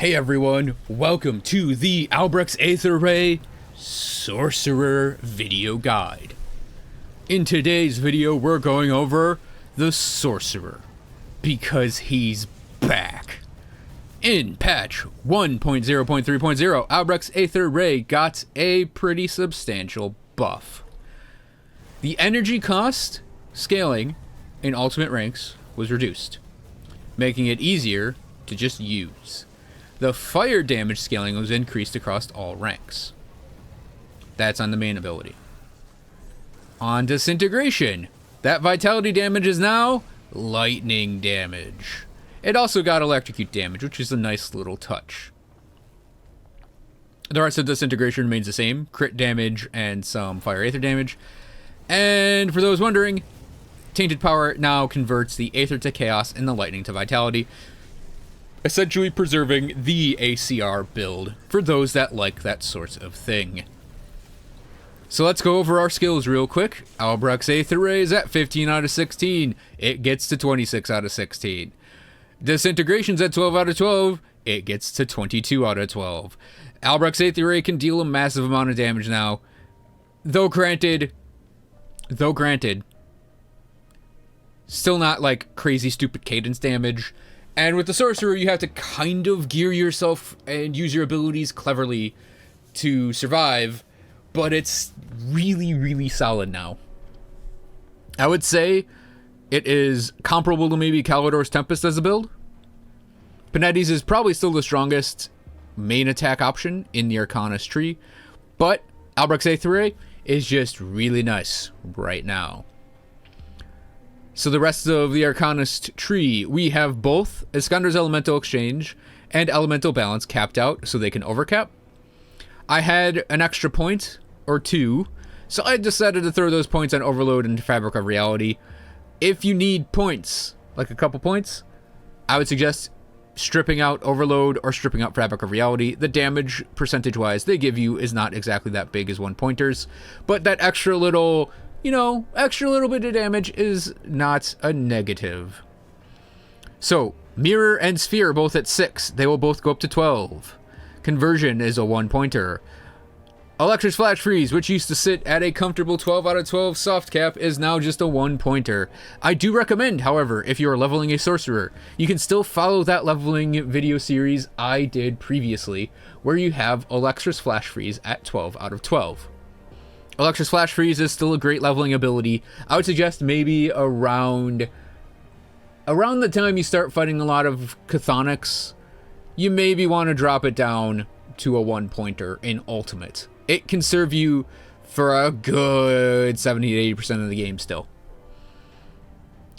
Hey everyone, welcome to the Albrecht's Aether Sorcerer video guide. In today's video, we're going over the Sorcerer, because he's back. In patch 1.0.3.0, Albrecht's Aether got a pretty substantial buff. The energy cost scaling in ultimate ranks was reduced, making it easier to just use. The fire damage scaling was increased across all ranks. That's on the main ability. On disintegration, that vitality damage is now lightning damage. It also got electrocute damage, which is a nice little touch. The rest of disintegration remains the same, crit damage and some fire aether damage. And for those wondering, tainted power now converts the aether to chaos and the lightning to vitality, essentially preserving the ACR build for those that like that sort of thing. So let's go over our skills real quick. Albrecht's Aether is at 15 out of 16. It gets to 26 out of 16. Disintegration's at 12 out of 12. It gets to 22 out of 12. Albrecht's Aether can deal a massive amount of damage now. Though granted, still not like crazy stupid cadence damage. And with the Sorcerer, you have to kind of gear yourself and use your abilities cleverly to survive, but it's really, really solid now. I would say it is comparable to maybe Calidor's Tempest as a build. Panetti's is probably still the strongest main attack option in the Arcanist tree, but Albrecht's Aether is just really nice right now. So the rest of the Arcanist tree, we have both Iskander's Elemental Exchange and Elemental Balance capped out so they can overcap. I had an extra point or two, so I decided to throw those points on Overload and Fabric of Reality. If you need points, like a couple points, I would suggest stripping out Overload or stripping out Fabric of Reality. The damage percentage-wise they give you is not exactly that big as one pointers, but that extra little bit of damage is not a negative. So, Mirror and Sphere both at 6. They will both go up to 12. Conversion is a 1-pointer. Electric Flash Freeze, which used to sit at a comfortable 12 out of 12 soft cap, is now just a 1-pointer. I do recommend, however, if you are leveling a Sorcerer, you can still follow that leveling video series I did previously, where you have Electric Flash Freeze at 12 out of 12. Electric Flash Freeze is still a great leveling ability. I would suggest maybe around the time you start fighting a lot of Chthonics, you maybe want to drop it down to a 1-pointer in Ultimate. It can serve you for a good 70 to 80% of the game still.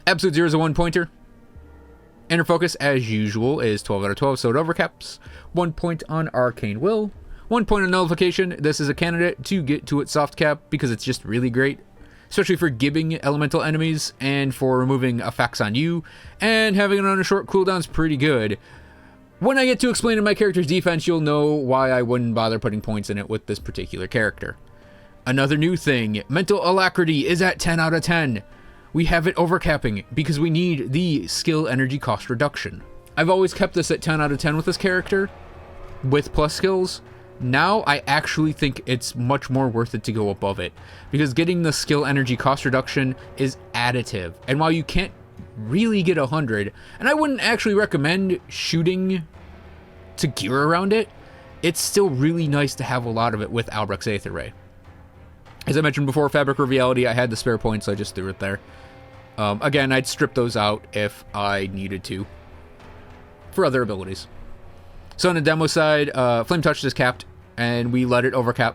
Absolute Zero is a 1-pointer. Inner Focus, as usual, is 12 out of 12, so it overcaps. 1 point on Arcane Will. 1 point on Nullification. This is a candidate to get to its soft cap because it's just really great, especially for gibbing elemental enemies and for removing effects on you, and having it on a short cooldown is pretty good. When I get to explaining my character's defense, you'll know why I wouldn't bother putting points in it with this particular character. Another new thing, Mental Alacrity is at 10 out of 10. We have it overcapping because we need the skill energy cost reduction. I've always kept this at 10 out of 10 with this character, with plus skills. Now I actually think it's much more worth it to go above it, because getting the skill energy cost reduction is additive. And while you can't really get 100, and I wouldn't actually recommend shooting to gear around it, it's still really nice to have a lot of it with Albrecht's Aether. As I mentioned before, Fabric of Reality, I had the spare points, so I just threw it there. Again, I'd strip those out if I needed to for other abilities. So on the demo side, Flame Touch is capped, and we let it overcap.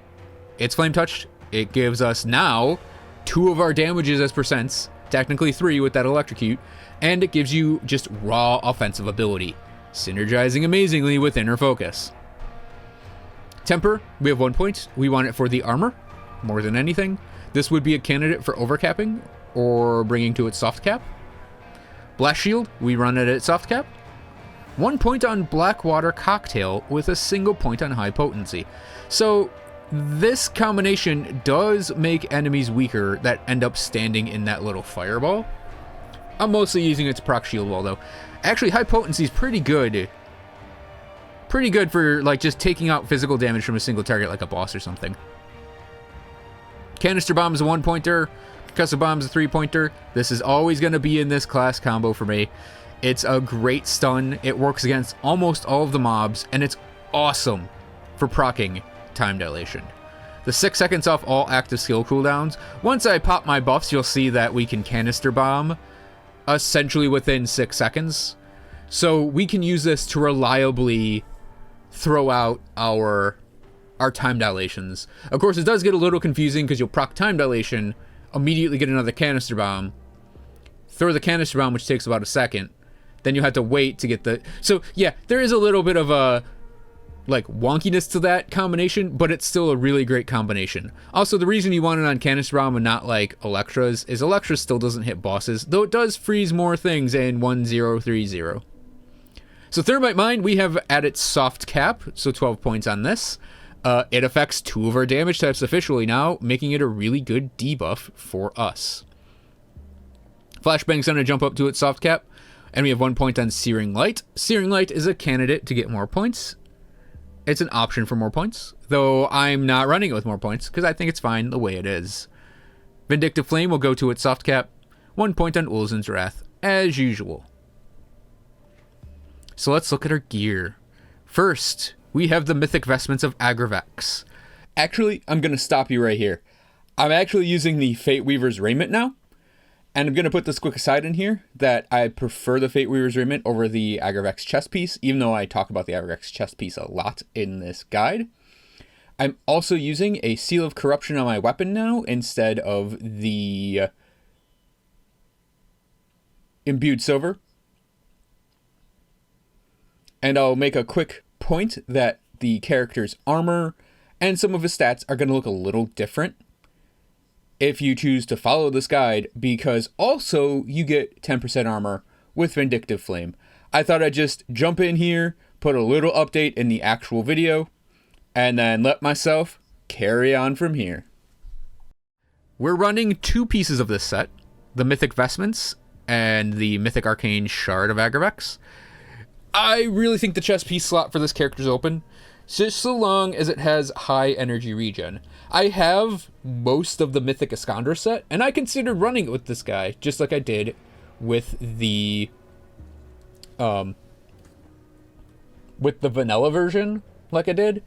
It's Flame Touched. It gives us now 2 of our damages as percents, technically 3 with that Electrocute, and it gives you just raw offensive ability, synergizing amazingly with Inner Focus. Temper, we have 1 point. We want it for the armor, more than anything. This would be a candidate for overcapping or bringing to its soft cap. Blast Shield, we run it at soft cap. 1 point on Blackwater Cocktail with a single point on High Potency. So this combination does make enemies weaker that end up standing in that little fireball. I'm mostly using it to proc shield wall though. Actually, High Potency is pretty good Pretty good for, like, just taking out physical damage from a single target, like a boss or something. Canister Bomb is a 1-pointer. Concussive Bomb is a 3-pointer. This is always going to be in this class combo for me. It's a great stun. It works against almost all of the mobs, and it's awesome for proccing Time Dilation. The 6 seconds off all active skill cooldowns. Once I pop my buffs, you'll see that we can Canister Bomb essentially within 6 seconds. So we can use this to reliably throw out our Time Dilations. Of course, it does get a little confusing because you'll proc Time Dilation, immediately get another Canister Bomb, throw the Canister Bomb, which takes about a second, then you have to wait to get the... So, yeah, there is a little bit of a, like, wonkiness to that combination, but it's still a really great combination. Also, the reason you want it on Canister Bomb and not, like, Electra's is Electra still doesn't hit bosses, though it does freeze more things in 1030. So Thermite Mine, we have at its soft cap, so 12 points on this. It affects 2 of our damage types officially now, making it a really good debuff for us. Flashbang's going to jump up to its soft cap, and we have 1 point on Searing Light. Searing Light is a candidate to get more points. It's an option for more points, though I'm not running it with more points, because I think it's fine the way it is. Vindictive Flame will go to its soft cap, 1 point on Ulzin's Wrath, as usual. So let's look at our gear. First, we have the Mythic Vestments of Agravax. Actually, I'm going to stop you right here. I'm actually using the Fate Weaver's Raiment now. And I'm going to put this quick aside in here that I prefer the Fate Weaver's Raiment over the Agravax chest piece, even though I talk about the Agravax chest piece a lot in this guide. I'm also using a Seal of Corruption on my weapon now instead of the Imbued Silver. And I'll make a quick point that the character's armor and some of his stats are going to look a little different if you choose to follow this guide, because also you get 10% armor with Vindictive Flame. I thought I'd just jump in here, put a little update in the actual video, and then let myself carry on from here. We're running 2 pieces of this set, the Mythic Vestments and the Mythic Arcane Shard of Agravax. I really think the chest piece slot for this character is open, just so long as it has high energy regen. I have most of the Mythic Iskandra set, and I considered running it with this guy, just like I did with the vanilla version, like I did.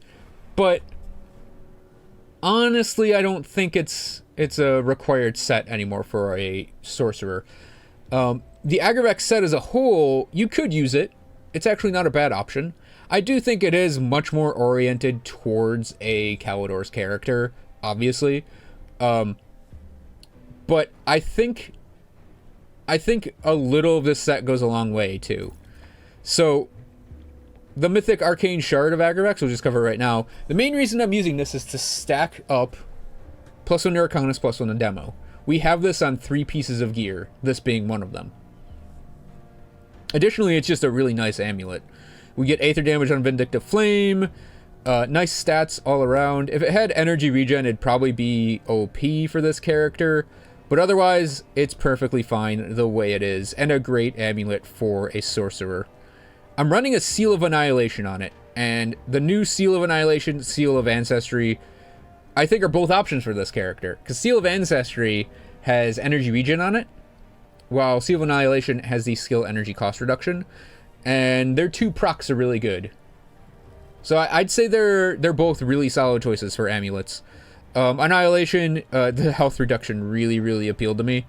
But honestly, I don't think it's a required set anymore for a sorcerer. The Agravax set as a whole, you could use it. It's actually not a bad option. I do think it is much more oriented towards a Kalidor's character, obviously. But I think a little of this set goes a long way, too. So, the Mythic Arcane Shard of Agravax, we'll just cover right now. The main reason I'm using this is to stack up +1 Arcanist, +1 in Demo. We have this on 3 pieces of gear, this being one of them. Additionally, it's just a really nice amulet. We get Aether damage on Vindictive Flame, nice stats all around. If it had energy regen, it'd probably be OP for this character, but otherwise, it's perfectly fine the way it is, and a great amulet for a sorcerer. I'm running a Seal of Annihilation on it, and the new Seal of Annihilation, Seal of Ancestry, I think are both options for this character, because Seal of Ancestry has energy regen on it, while Seal of Annihilation has the skill energy cost reduction, and their 2 procs are really good. So I'd say they're both really solid choices for amulets. Annihilation, the health reduction really appealed to me.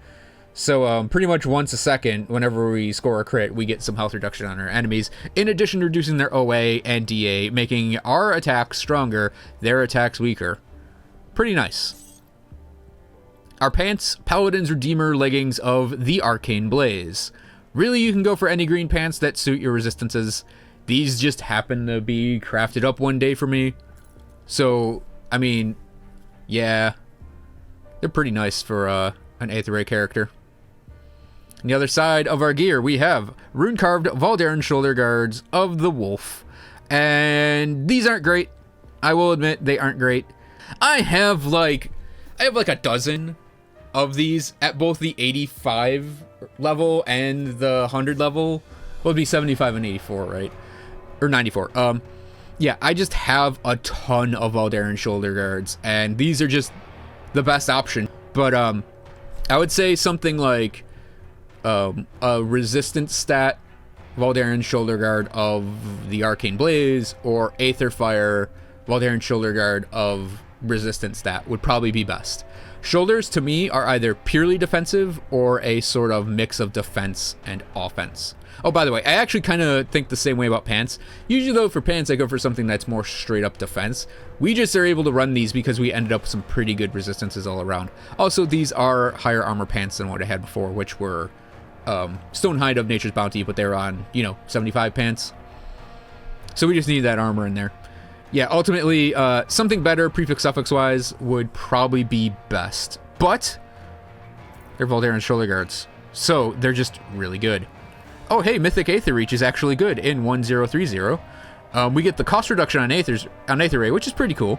So pretty much once a second, whenever we score a crit, we get some health reduction on our enemies, in addition to reducing their OA and DA, making our attacks stronger, their attacks weaker. Pretty nice. Our pants, Paladin's Redeemer leggings of the Arcane Blaze. Really, you can go for any green pants that suit your resistances. These just happen to be crafted up one day for me. So, I mean, yeah, they're pretty nice for an Aether character. On the other side of our gear, we have rune-carved Valdaran shoulder guards of the Wolf. And these aren't great. I will admit, they aren't great. I have like a dozen of these at both the 85 level and the 100 level. Well, it'd be 75 and 84, right? Or 94. yeah, I just have a ton of Aldarian shoulder guards, and these are just the best option. But I would say something like a resistance stat Aldarian shoulder guard of the Arcane Blaze, or Aether Fire Aldarian shoulder guard of resistance stat would probably be best. Shoulders to me are either purely defensive or a sort of mix of defense and offense. Oh, by the way, I actually kind of think the same way about pants. Usually though, for pants I go for something that's more straight up defense. We just are able to run these because we ended up with some pretty good resistances all around. Also, these are higher armor pants than what I had before, which were Stonehide of Nature's Bounty, but they're on, 75 pants. So we just need that armor in there. Yeah, ultimately, something better prefix-suffix wise would probably be best. But they're Aldarian shoulder guards, so they're just really good. Oh, hey, Mythic Aether Reach is actually good in 1030. We get the cost reduction on Aether Ray, which is pretty cool.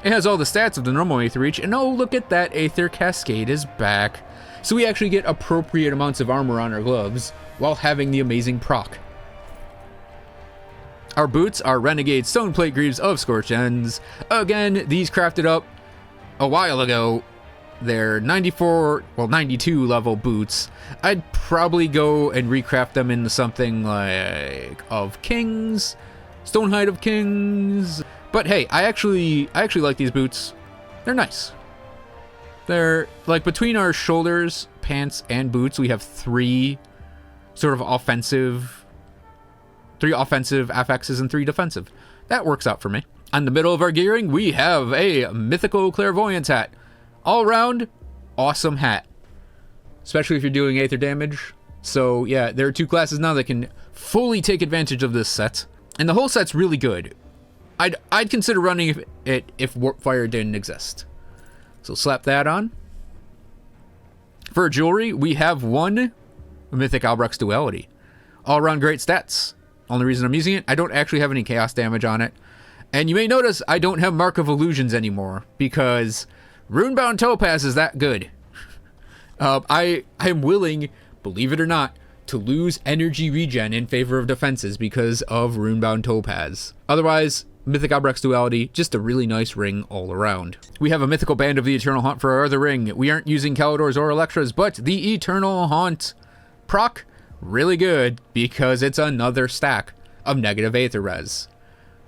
It has all the stats of the normal Aether Reach, and oh, look at that, Aether Cascade is back. So we actually get appropriate amounts of armor on our gloves while having the amazing proc. Our boots are Renegade Stoneplate Greaves of Scorched Ends. Again, these crafted up a while ago. They're 92 level boots. I'd probably go and recraft them into something like of Kings, Stonehide of Kings. But hey, I actually like these boots. They're nice. They're like between our shoulders, pants, and boots, we have three offensive affixes and 3 defensive. That works out for me. On the middle of our gearing, we have a Mythical Clairvoyance hat. All around, awesome hat. Especially if you're doing Aether damage. So yeah, there are 2 classes now that can fully take advantage of this set. And the whole set's really good. I'd consider running it if Warp Fire didn't exist. So slap that on. For jewelry, we have 1 Mythic Albrecht's Duality. All around great stats. Only reason I'm using it, I don't actually have any chaos damage on it. And you may notice I don't have Mark of Illusions anymore, because Runebound Topaz is that good. I am willing, believe it or not, to lose energy regen in favor of defenses because of Runebound Topaz. Otherwise, Mythic Albrecht's Duality, just a really nice ring all around. We have a Mythical Band of the Eternal Haunt for our other ring. We aren't using Calidors or Electras, but the Eternal Haunt proc, really good because it's another stack of negative Aether res.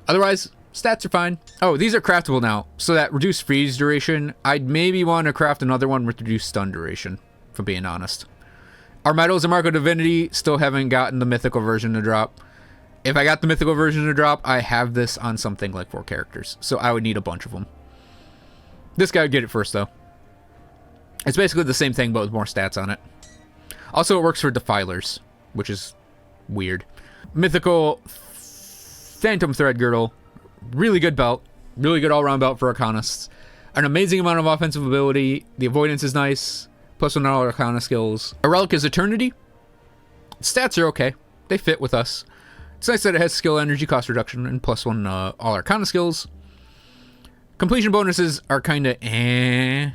Otherwise, stats are fine. Oh, these are craftable now, so that reduced freeze duration, I'd maybe want to craft another one with reduced stun duration, if I'm being honest. Our medals and Mark of Divinity, still haven't gotten the mythical version to drop. If I got the mythical version to drop, I have this on something like 4 characters, so I would need a bunch of them. This guy would get it first, though. It's basically the same thing, but with more stats on it. Also, it works for Defilers, which is weird. Mythical Phantom Thread Girdle. Really good belt. Really good all-around belt for Arcanists. An amazing amount of offensive ability. The avoidance is nice. Plus 1 all Arcana skills. A relic is Eternity. Stats are okay. They fit with us. It's nice that it has skill energy cost reduction and plus 1 all Arcana skills. Completion bonuses are kind of eh.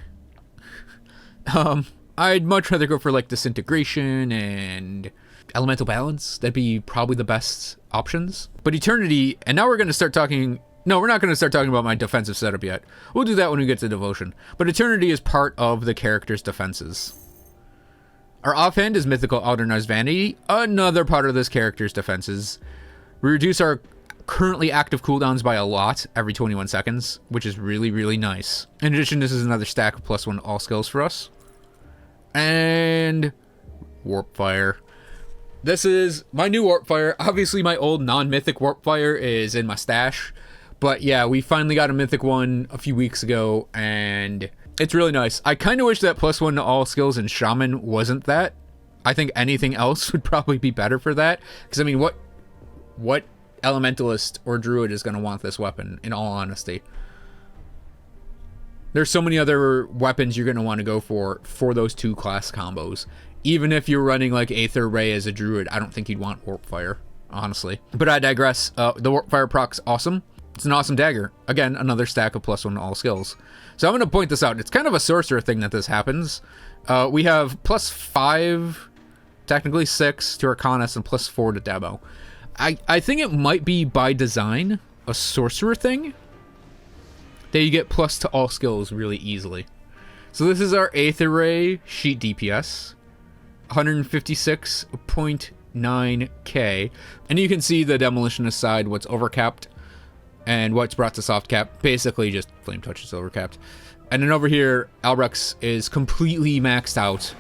I'd much rather go for like Disintegration and Elemental Balance. That'd be probably the best options. But Eternity, and now we're going to start talking... No, we're not going to start talking about my defensive setup yet. We'll do that when we get to Devotion. But Eternity is part of the character's defenses. Our offhand is Mythical Aldernar's Vanity, another part of this character's defenses. We reduce our currently active cooldowns by a lot every 21 seconds, which is really, really nice. In addition, this is another stack of plus 1 all skills for us. And Warp Fire. This is my new Warp Fire. Obviously, my old non-mythic Warp Fire is in my stash. But yeah, we finally got a mythic one a few weeks ago, and it's really nice. I kind of wish that plus 1 to all skills in Shaman wasn't that. I think anything else would probably be better for that. Because, I mean, what Elementalist or Druid is going to want this weapon, in all honesty? There's so many other weapons you're going to want to go for those 2 class combos. Even if you're running like Aether Ray as a Druid, I don't think you'd want Warp Fire, honestly. But I digress. The Warp Fire proc's awesome. It's an awesome dagger. Again, another stack of plus 1 to all skills. So I'm going to point this out. It's kind of a Sorcerer thing that this happens. We have plus 5, technically 6 to Arcanist and plus 4 to Demo. I think it might be by design. a sorcerer thing that you get plus to all skills really easily. So this is our Aether Ray sheet DPS, 156.9k, and you can see the Demolitionist side, what's overcapped and what's brought to soft cap. Basically just Flame Touch is overcapped. And then over here, Albrecht's is completely maxed out.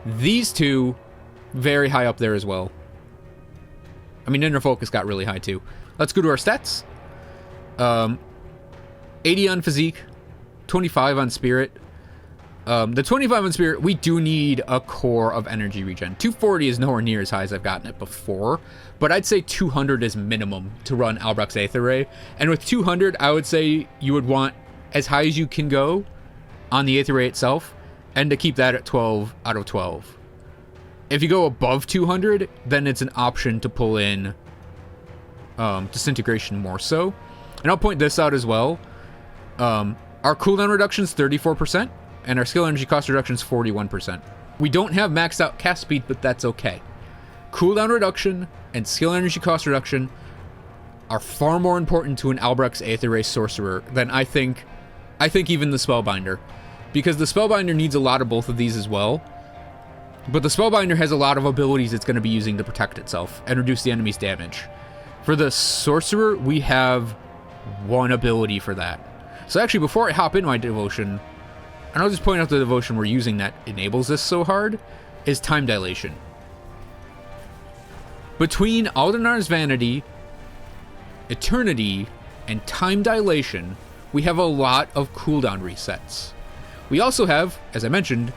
These two, very high up there as well. I mean, Inner Focus got really high too. Let's go to our stats. 80 on Physique, 25 on Spirit. The 25 on Spirit, we do need a core of energy regen. 240 is nowhere near as high as I've gotten it before, but I'd say 200 is minimum to run Albrecht's Aether Ray. And with 200, I would say you would want as high as you can go on the Aether Ray itself, and to keep that at 12 out of 12. If you go above 200, then it's an option to pull in Disintegration more so. And I'll point this out as well. Our cooldown reduction is 34%, and our skill energy cost reduction is 41%. We don't have maxed out cast speed, but that's okay. Cooldown reduction and skill energy cost reduction are far more important to an Albrecht's Aether Ray Sorcerer than I think even the Spellbinder. Because the Spellbinder needs a lot of both of these as well. But the Spellbinder has a lot of abilities it's going to be using to protect itself and reduce the enemy's damage. For the Sorcerer, we have one ability for that. So actually, before I hop in my devotion, and I'll just point out the devotion we're using that enables this so hard, is Time Dilation. Between Aldernar's Vanity, Eternity, and Time Dilation, we have a lot of cooldown resets. We also have, as I mentioned,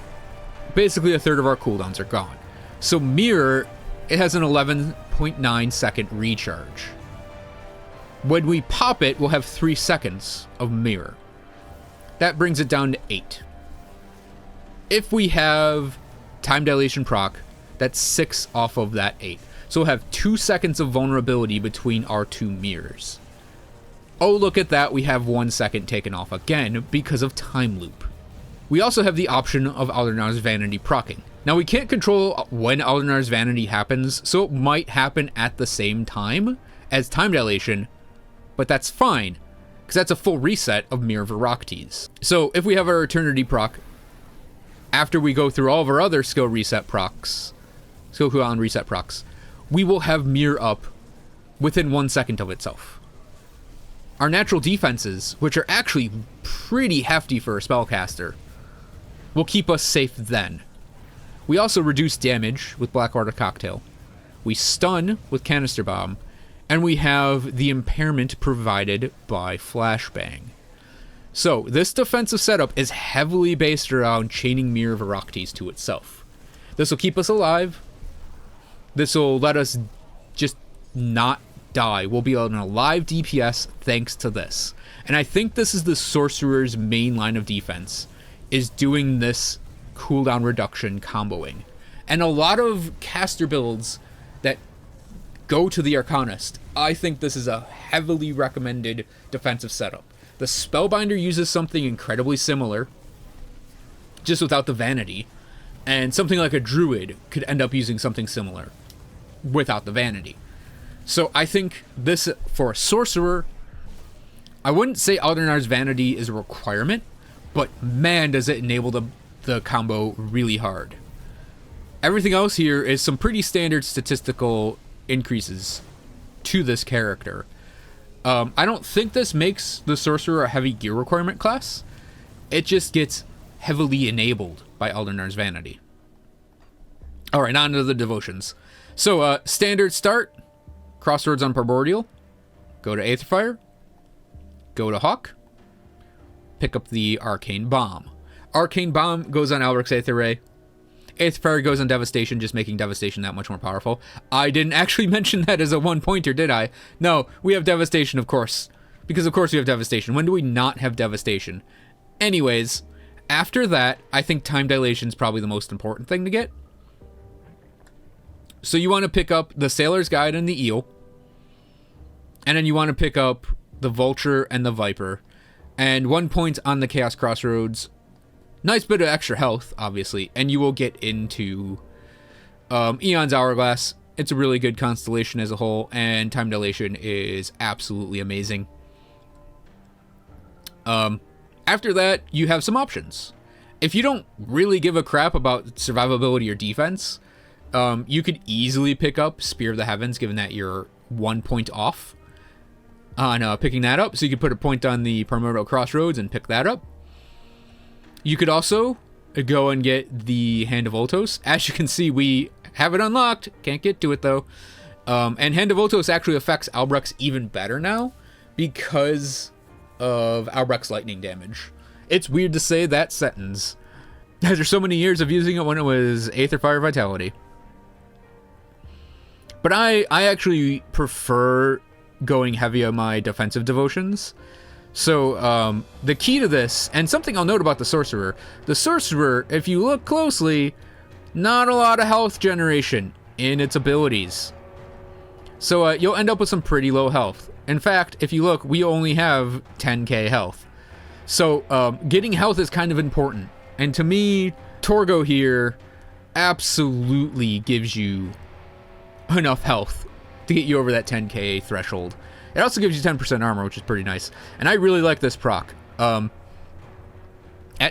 basically a third of our cooldowns are gone. So Mirror, it has an 11.9 second recharge. When we pop it, we'll have 3 seconds of Mirror. That brings it down to 8. If we have Time Dilation proc, that's 6 off of that 8. So we'll have 2 seconds of vulnerability between our two mirrors. Oh, look at that, we have 1 second taken off again because of Time Loop. We also have the option of Aldernar's Vanity proccing. Now, we can't control when Aldernar's Vanity happens, so it might happen at the same time as Time Dilation, but that's fine, because that's a full reset of Mirror Veractes. So if we have our Eternity proc, after we go through all of our other skill reset procs, skill cooldown reset procs, we will have Mirror up within 1 second of itself. Our natural defenses, which are actually pretty hefty for a spellcaster, will keep us safe then. We also reduce damage with Blackwater Cocktail. We stun with Canister Bomb, and we have the impairment provided by Flashbang. So, this defensive setup is heavily based around chaining Mirror Veractes to itself. This will keep us alive. This will let us just not die. We'll be on a live DPS thanks to this. And I think this is the Sorcerer's main line of defense, is doing this cooldown reduction comboing. And a lot of caster builds that go to the Arcanist, I think this is a heavily recommended defensive setup. The Spellbinder uses something incredibly similar, just without the Vanity, and something like a Druid could end up using something similar without the Vanity. So I think this, for a Sorcerer, I wouldn't say Aldernar's Vanity is a requirement, but man, does it enable the combo really hard. Everything else here is some pretty standard statistical increases to this character. I don't think this makes the Sorcerer a heavy gear requirement class. It just gets heavily enabled by Aldernar's Vanity. Alright, on to the devotions. So, standard start, Crossroads on Primordial, go to Aetherfire, go to Hawk, pick up the Arcane Bomb. Arcane Bomb goes on Albrecht's Aether Ray. Aetherfire goes on Devastation, just making Devastation that much more powerful. I didn't actually mention that as a one-pointer, did I? No, we have Devastation, of course. Because of course we have Devastation. When do we not have Devastation? Anyways, after that, I think Time Dilation is probably the most important thing to get. So you want to pick up the Sailor's Guide and the Eel. And then you want to pick up the Vulture and the Viper. And 1 point on the Chaos Crossroads. Nice bit of extra health, obviously, and you will get into Eon's Hourglass. It's a really good constellation as a whole, and time dilation is absolutely amazing. After that, you have some options. If you don't really give a crap about survivability or defense, you could easily pick up Spear of the Heavens, given that you're 1 point off on picking that up. So you could put a point on the Primordial Crossroads and pick that up. You could also go and get the Hand of Ultos. As you can see, we have it unlocked. Can't get to it, though. And Hand of Ultos actually affects Albrecht's even better now because of Albrecht's lightning damage. It's weird to say that sentence after so many years of using it when it was Aether, Fire, Vitality. But I actually prefer going heavy on my defensive devotions. So the key to this, and something I'll note about the Sorcerer, if you look closely, not a lot of health generation in its abilities. So you'll end up with some pretty low health. In fact, if you look, we only have 10k health. So getting health is kind of important. And to me, Torgo here absolutely gives you enough health to get you over that 10k threshold. It also gives you 10% armor, which is pretty nice. And I really like this proc. At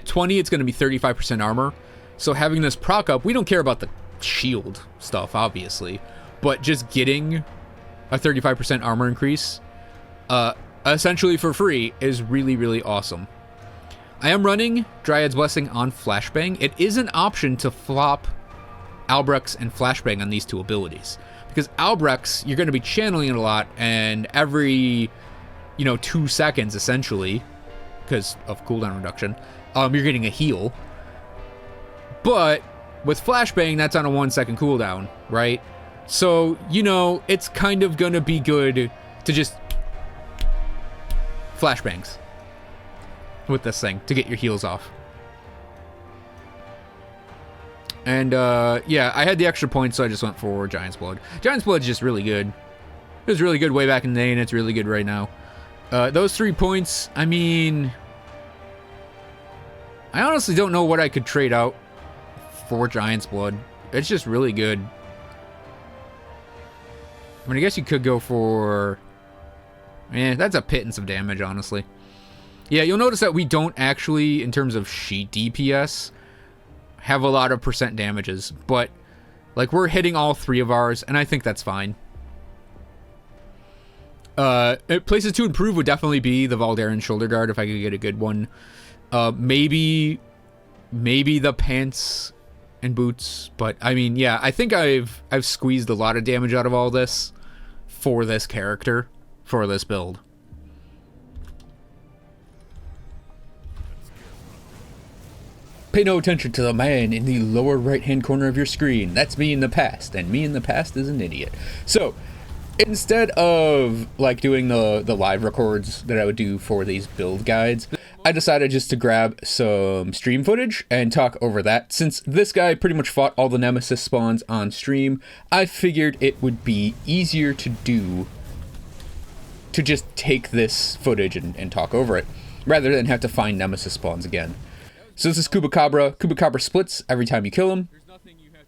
20, it's going to be 35% armor. So having this proc up, we don't care about the shield stuff, obviously. But just getting a 35% armor increase, essentially for free, is really, really awesome. I am running Dryad's Blessing on Flashbang. It is an option to flop Albrecht's and Flashbang on these two abilities. Because Albrecht's, you're going to be channeling it a lot, and every, 2 seconds, essentially, because of cooldown reduction, you're getting a heal. But with Flashbang, that's on a 1 second cooldown, right? So, it's kind of going to be good to just Flashbangs with this thing to get your heals off. And, yeah, I had the extra points, so I just went for Giant's Blood. Giant's Blood is just really good. It was really good way back in the day, and it's really good right now. Those 3 points, I mean, I honestly don't know what I could trade out for Giant's Blood. It's just really good. I mean, I guess you could go for... that's a pittance of damage, honestly. Yeah, you'll notice that we don't actually, in terms of sheet DPS, have a lot of percent damages, but we're hitting all 3 of ours, and I think that's fine. Places to improve would definitely be the Valderan shoulder guard if I could get a good one. Maybe the pants and boots, but I mean, yeah, I think I've squeezed a lot of damage out of all this for this character, for this build. Pay no attention to the man in the lower right-hand corner of your screen. That's me in the past, and me in the past is an idiot. So, instead of doing the live records that I would do for these build guides, I decided just to grab some stream footage and talk over that. Since this guy pretty much fought all the Nemesis spawns on stream, I figured it would be easier to do to just take this footage and talk over it, rather than have to find Nemesis spawns again. So this is Kubacabra. Kubacabra splits every time you kill him.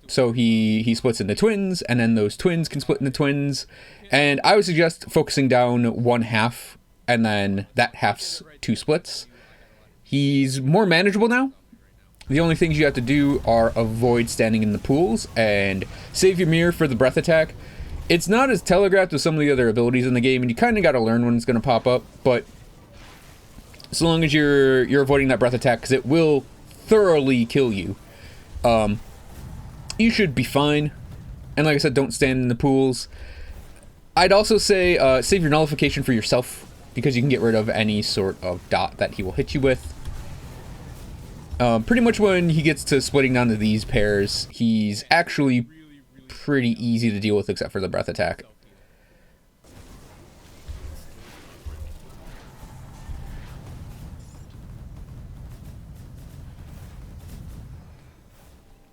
So he splits into twins, and then those twins can split into twins. And I would suggest focusing down 1/2, and then that half's 2 splits. He's more manageable now. The only things you have to do are avoid standing in the pools and save your mirror for the breath attack. It's not as telegraphed with some of the other abilities in the game, and you kind of got to learn when it's going to pop up, but so long as you're avoiding that breath attack, because it will thoroughly kill you, you should be fine. And like I said, don't stand in the pools. I'd also say save your nullification for yourself, because you can get rid of any sort of dot that he will hit you with. Pretty much when he gets to splitting down to these pairs, he's actually pretty easy to deal with, except for the breath attack.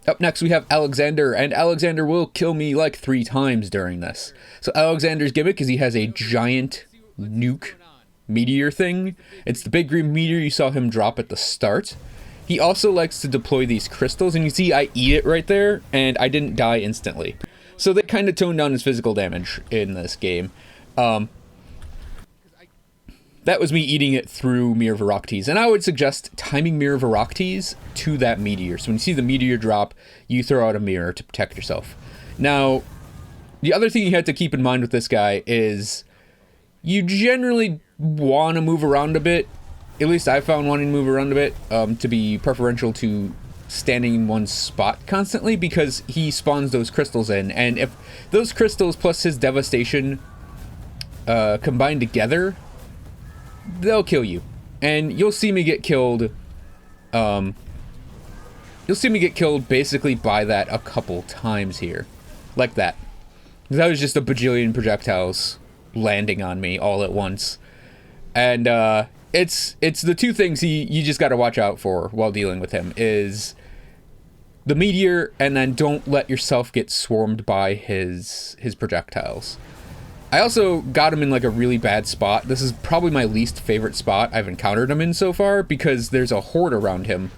Up next we have Alexander, and Alexander will kill me 3 times during this. So Alexander's gimmick is he has a giant nuke meteor thing. It's the big green meteor you saw him drop at the start. He also likes to deploy these crystals, and you see I eat it right there, and I didn't die instantly. So they kind of toned down his physical damage in this game. That was me eating it through Mirror of Heroctes, and I would suggest timing Mirror of Heroctes to that meteor. So when you see the meteor drop, you throw out a mirror to protect yourself. Now, the other thing you have to keep in mind with this guy is you generally want to move around a bit. At least I found wanting to move around a bit to be preferential to standing in one spot constantly, because he spawns those crystals in, and if those crystals plus his devastation combine together, they'll kill you. And you'll see me get killed basically by that a couple times here, like that. That was just a bajillion projectiles landing on me all at once. And it's the two things you just got to watch out for while dealing with him is the meteor, and then don't let yourself get swarmed by his projectiles. I also got him in like a really bad spot. This is probably my least favorite spot I've encountered him in so far, because there's a horde around him.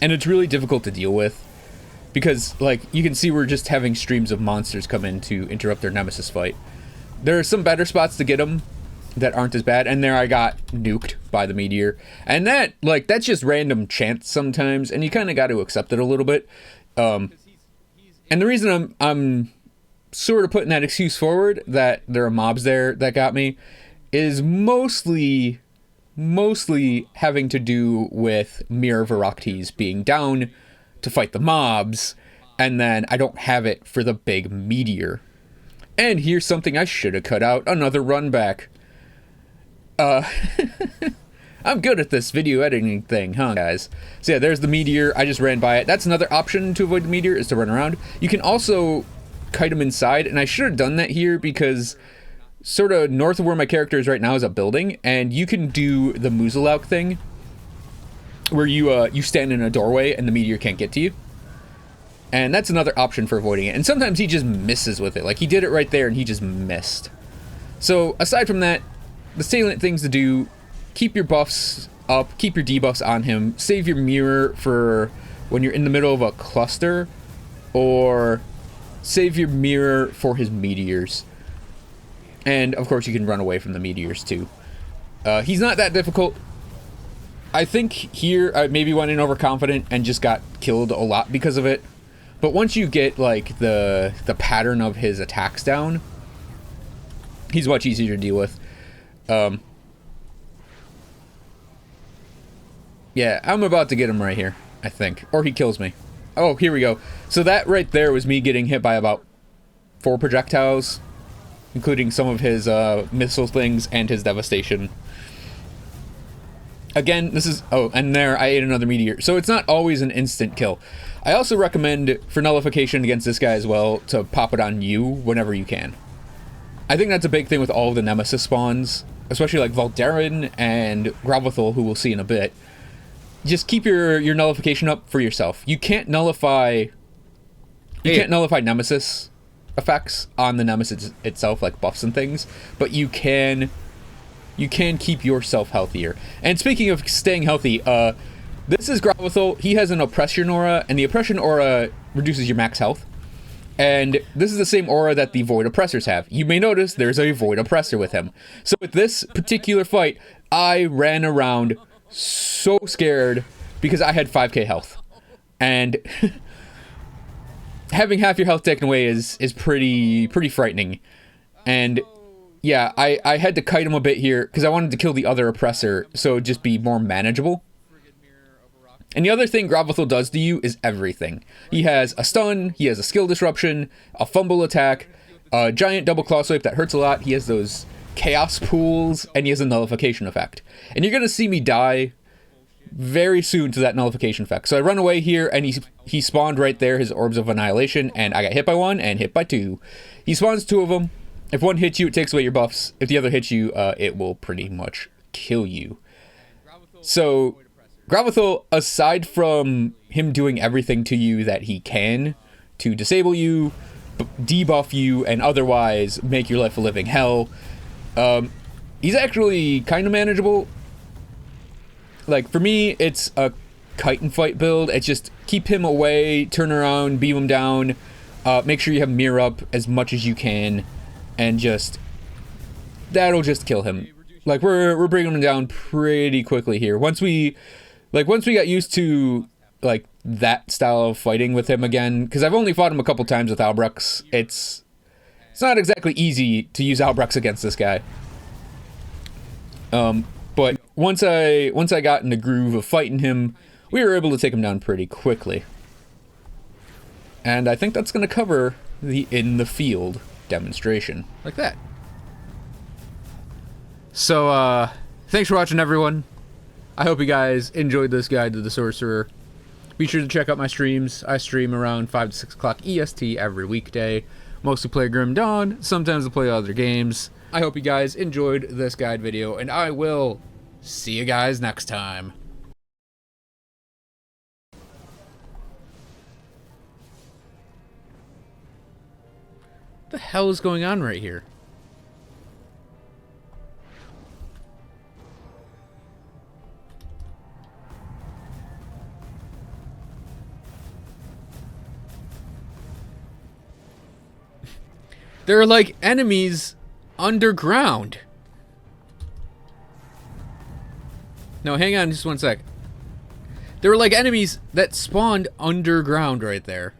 And it's really difficult to deal with, because like you can see we're just having streams of monsters come in to interrupt their Nemesis fight. There are some better spots to get him that aren't as bad, and there I got nuked by the meteor. And that's just random chance sometimes, and you kind of got to accept it a little bit. And the reason I'm sort of putting that excuse forward that there are mobs there that got me is mostly having to do with Mirror of Heroctes being down to fight the mobs, and then I don't have it for the big meteor. And here's something I should have cut out, another run back. I'm good at this video editing thing, huh, guys? So yeah, there's the meteor. I just ran by it. That's another option to avoid the meteor, is to run around. You can also kite him inside, and I should have done that here because sort of north of where my character is right now is a building, and you can do the Muzzlelout thing where you stand in a doorway and the meteor can't get to you. And that's another option for avoiding it. And sometimes he just misses with it. Like, he did it right there and he just missed. So aside from that, the salient things to do: keep your buffs up, keep your debuffs on him, save your mirror for when you're in the middle of a cluster, or save your mirror for his meteors. And of course you can run away from the meteors too. He's not that difficult. I think here I maybe went in overconfident and just got killed a lot because of it. But once you get like the pattern of his attacks down, he's much easier to deal with. Yeah, I'm about to get him right here, I think. Or he kills me. Oh, here we go. So that right there was me getting hit by about 4 projectiles, including some of his missile things and his devastation. Again, this is... Oh, and there, I ate another meteor. So it's not always an instant kill. I also recommend, for nullification against this guy as well, to pop it on you whenever you can. I think that's a big thing with all of the Nemesis spawns, especially like Valderin and Gravithol, who we'll see in a bit. Just keep your nullification up for yourself. You can't nullify... You can't nullify Nemesis effects on the Nemesis itself, like buffs and things, but you can keep yourself healthier. And speaking of staying healthy, this is Gravithol. He has an Oppression aura, and the Oppression aura reduces your max health. And this is the same aura that the Void Oppressors have. You may notice there's a Void Oppressor with him. So with this particular fight, I ran around so scared because I had 5k health. And having half your health taken away is pretty frightening. And yeah, I had to kite him a bit here because I wanted to kill the other Oppressor so it'd just be more manageable. And the other thing Gravithol does to you is everything. He has a stun, he has a skill disruption, a fumble attack, a giant double claw swipe that hurts a lot, he has those chaos pools, and he has a nullification effect. And you're gonna see me die very soon to that nullification effect. So I run away here, and he spawned right there, his Orbs of Annihilation, and I got hit by 1 and hit by 2. He spawns 2 of them. If one hits you, it takes away your buffs. If the other hits you, it will pretty much kill you. So Gravithol, aside from him doing everything to you that he can to disable you, debuff you, and otherwise make your life a living hell, he's actually kind of manageable. Like, for me, it's a kite and fight build. It's just keep him away, turn around, beam him down, Make sure you have mirror up as much as you can, and that'll just kill him. Like, we're bringing him down pretty quickly here. Once we got used to like that style of fighting with him again, because I've only fought him a couple times with Albrechts. It's not exactly easy to use Albrechts against this guy. But once I got in the groove of fighting him, we were able to take him down pretty quickly. And I think that's going to cover the in the field demonstration like that. So, thanks for watching, everyone. I hope you guys enjoyed this guide to the Sorcerer. Be sure to check out my streams. I stream around 5 to 6 o'clock EST every weekday. Mostly play Grim Dawn. Sometimes I play other games. I hope you guys enjoyed this guide video, and I will see you guys next time. What the hell is going on right here? There are like enemies underground. No, hang on just one sec. There were like enemies that spawned underground right there.